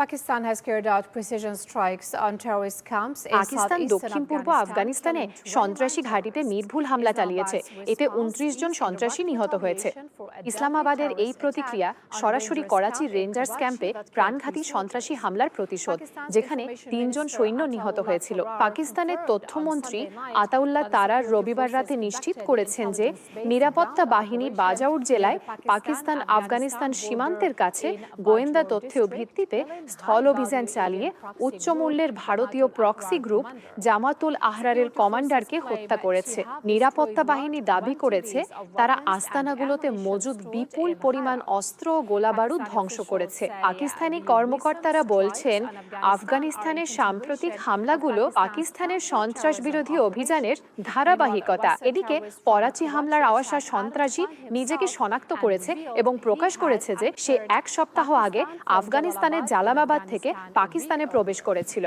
Pakistan has carried out precision strikes on terrorist camps in Pakistan southeastern দক্ষিণ পূর্ব আফগানিস্তানে Afghanistan, সন্ত্রাসী ঘাঁটিতে নির্ভুল হামলা চালিয়েছে। এতে ২৯ জন সন্ত্রাসী নিহত হয়েছে। ইসলামাবাদের এই প্রতিক্রিয়া সরাসরি করাচি রেঞ্জার্স ক্যাম্পে প্রাণঘাতী সন্ত্রাসী হামলার প্রতিশোধ, যেখানে ৩ জন সৈন্য নিহত হয়েছিল। পাকিস্তানের তথ্যমন্ত্রী আতাউল্লাহ তারার রবিবার রাতে নিশ্চিত করেছেন যে নিরাপত্তা বাহিনী বাজাউর জেলায় পাকিস্তান আফগানিস্তান সীমান্তের কাছে গোয়েন্দা তথ্যের ভিত্তিতে স্থল অভিযান চালিয়ে উচ্চ মূল্যের ভারতীয় প্রক্সি গ্রুপ জামাতুল আহরারের কমান্ডারকে হত্যা করেছে। নিরাপত্তা বাহিনী দাবি করেছে তারা আস্তানাগুলোতে মজুদ বিপুল পরিমাণ অস্ত্র ও গোলাবারুদ ধ্বংস করেছে। পাকিস্তানি কর্মকর্তারা বলছেন আফগানিস্তানের সাম্প্রতিক হামলাগুলো পাকিস্তানের সন্ত্রাস বিরোধী অভিযানের ধারাবাহিকতা। এদিকে করাচি হামলার আওয়াসা সন্ত্রাসী নিজেকে শনাক্ত করেছে এবং প্রকাশ করেছে যে সে 1 সপ্তাহ আগে আফগানিস্তানের জালালাবাদ থেকে পাকিস্তানে প্রবেশ করেছিল।